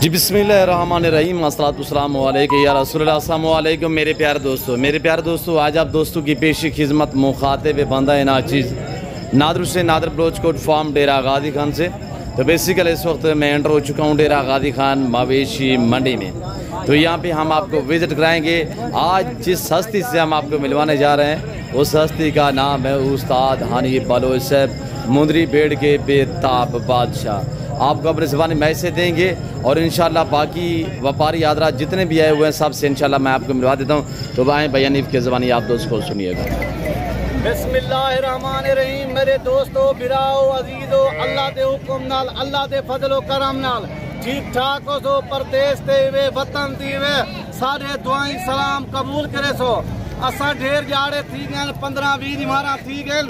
जी बिस्मिल्लाहिर्रहमानिर्रहीम अस्सलातुस्सलाम अलैकुम या रसूलल्लाह। अस्सलाम वालेकुम मेरे प्यारे दोस्तों, आज आप दोस्तों की पेशी खिदमत मुखातिब बंदा नाचीज़ नादर से नादर बलोचकोट फार्म डेरा गादी खान से। तो बेसिकली इस वक्त मैं एंटर हो चुका हूँ डेरा गादी खान मवेशी मंडी में। तो यहाँ पे हम आपको विज़िट कराएंगे। आज जिस हस्ती से हम आपको मिलवाने जा रहे हैं उस हस्ती का नाम है उस्ताद हनीफ बलोच साहब, मुंदरी बेड़ के बेताब बादशाह। आपको अपने ज़बानी मैसेज देंगे और इंशाल्लाह बाकी व्यापारी हज़रात जितने भी आए हुए हैं सब से इंशाल्लाह मैं आपको मिलवा देता हूँ। तो भाई भैया हनीफ के ज़बानी आप दोस्त को सुनिएगा। बिस्मिल्लाहिर्रहमानिर्रहीम मेरे दोस्तों, बिराओ अजीजो, अल्लाह दे हुक्म नाल, अल्लाह दे फजलो करम नाल ठीक ठाक हो सो, परदेश ते वे वतन दी वे सारे दुआई सलाम कबूल करे सो। असा ढेर जाड़े थी गए 15-20 दिमारा थी गए,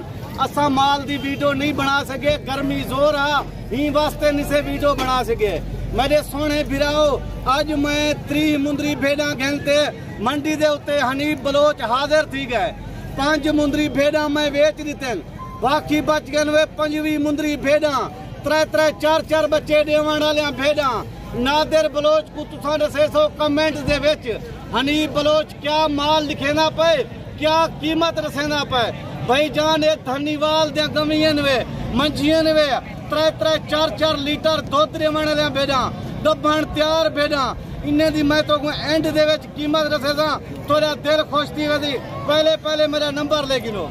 असा माल दी वीडियो नहीं बना सके, गर्मी जोर आ ही वास्ते नहीं से वीडियो बना सके। मेरे सोने बिराओ आज मैं 3 मुंदरी भेड़ा घेलते मंडी दे उत्ते हनीफ बलोच हाजिर थी गए। 5 मुंदरी भेड़ा मैं बेच दिते, बाकी बच गए वे 5वीं मुंदरी भेड़ा। 3-3 4-4 बच्चे देवन वाले भेड़ा। नादिर बलोच को तुसा दसे सो कमेंट दे विच हनीफ बलोच क्या माल लिखेना पे, क्या कीमत रसेना पे। भाई जान एक धनीवाल दे गमियन वे मंझियन वे 3-3 4-4 लीटर दुध देवन वाले भेड़ा, गब्बन तैयार भेड़ा। इन्हें दी मैं तो एंड दे विच कीमत रसेदा, तोरा दिल खुश थी वदी। पहले मेरा नंबर ले गिनो।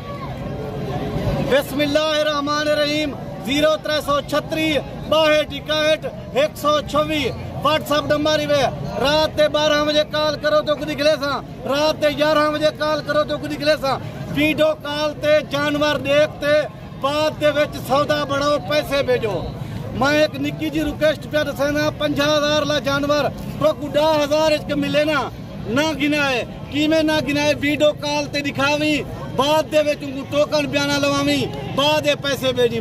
बिस्मिल्लाहिर्रहमानिर्रहीम 0336 62 126 व्हाट्सअप नंबर वे। रात के 12 बजे कॉल करो तो कुछ निकले सा, रात के 11 बजे कॉल करो तो कुछ निकले सा। वीडियो कॉल ते जानवर देखते बाद दे विच सौदा बढ़ाओ, पैसे भेजो। मैं एक निक्की जी रिक्वेस्ट पे दसना, 50,000 ला जानवर तो 10,000 इसके मिले ना गिनाए कि मैं ना गिनाए। वीडियो कॉल ते दिखावी बाद दे विच टोकन बयाना लवावी, बाद दे पैसे भेजी।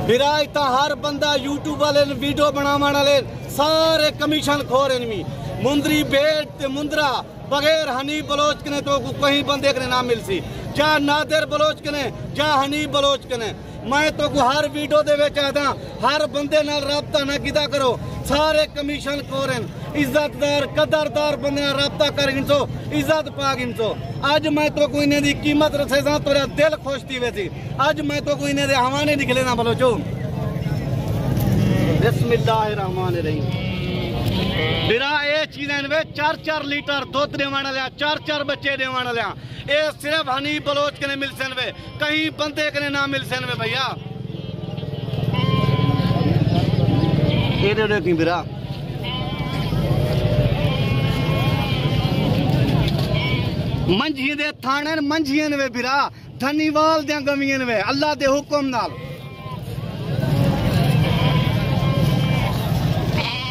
बिरा इतना हर बंदा यूट्यूब वाले वीडियो बनावन वाले सारे कमीशन खोर इनमी। मुंदरी बेट ते मुंदरा बगैर हनीफ बलोच कने तो कहीं बंदे कने ना मिल सी, जा नादिर बलोच कने जा हनीफ बलोच कने। मैं तो हर वीडियो दे विच आदा हर बंदे नाल राबता ना किदा करो, सारे कमीशन खोरन। इज्जतदार कदरदार बंदे नाल राबता कर गिनसो, इज्जत पा गिनसो। आज मैं तो कोई ने दी कीमत रसे सा, तोरा दिल खुश थी वैसी। आज मैं तो कोई ने दे हवाने निकले ना बलोचो। बिस्मिल्लाहिर्रहमानिर्रहीम बिरा ये चीजें वे 4-4 लीटर दुध देवन वाले, 4-4 बच्चे देवन वाले, ये सिर्फ हनीफ बलोच कने मिल सन वे, कहीं बंदे कने ना मिल सन वे भैया। ये दे की बिरा मंझी दे थाने मंझियन वे बिरा, धनीवाल दे गमियन वे अल्लाह दे हुक्म नाल।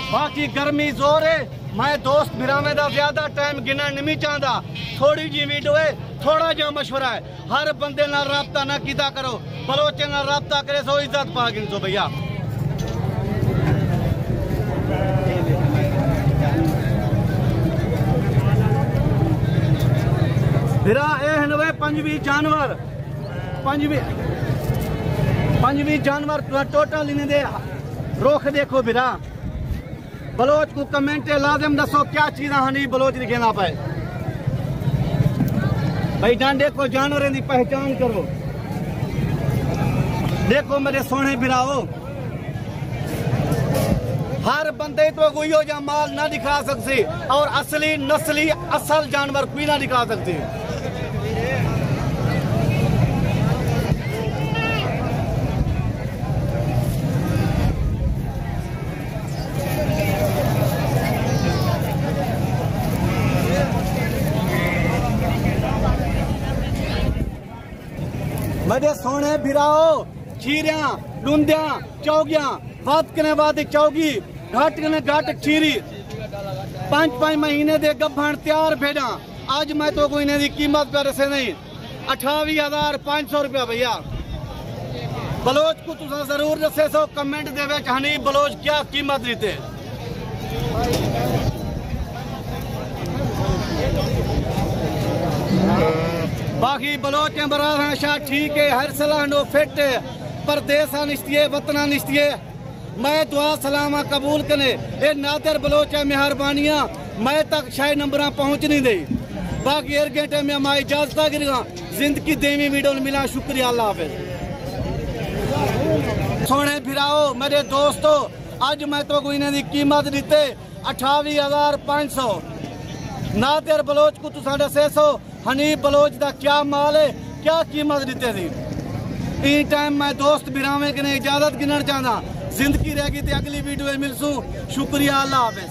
बाकी गर्मी जोर है, मैं दोस्त बिरामे दा ज्यादा टाइम गिना नहीं चाहता। थोड़ी जी वीडियो है, थोड़ा जा मशवरा है, हर बंदे नाल राबता ना कीता करो, बलोचे नाल राबता करे सो इज्जत पा गिनसो भैया। बिरा ए हनवे 5वीं जानवर 5वीं जानवर टोटल इन्हें दे रोक देखो बिरा। बलोच को कमेंट लाजिम दसो क्या चीज़ा हनीफ बलोच लिखे ना पाए। भाई जान देखो जानवरों की पहचान करो। देखो मेरे सोने बिराओ, हर बंदे तो कोई हो जा माल ना दिखा सकती और असली नस्ली असल जानवर कोई ना दिखा सकती। मेरे सोने बिराओ खीरिया लुंदिया चौगिया वाद कने वाद चौगी घाट कने घाट खीरी 5-5 महीने दे गब्बन तैयार भेड़ा। आज मैं तो कोई ने दी कीमत पर से नहीं, 28,500 रुपया भैया। बलोच को तुसा जरूर दसे सो कमेंट दे विच हनीफ बलोच क्या कीमत देते। बाकी बलोच बराबर शाह ठीक है, हर सलाह नो फिट परदेसा निश्चिए वतना निश्चिए मैं दुआ सलामा कबूल कने ये नादर बलोच है मेहरबानियां मैं तक शायद नंबर पहुंच नहीं दे बाकी एर घंटे में हमारी इजाजत गिरगा जिंदगी देवी वीडियो मिला शुक्रिया अल्लाह हाफिज। सोने फिराओ मेरे दोस्तों अज मैं तो इन्हें दी कीमत दीते 28,500 नादर बलोच को तुसा दसे सो हनीफ बलोच का क्या माल है क्या कीमत दीते थी। इन टाइम मैं दोस्त बिरावे के इजाजत गिनना चाहता जिंदगी रहेगी तो अगली वीडियो मिलसूँ शुक्रिया अल्लाह हाफिज।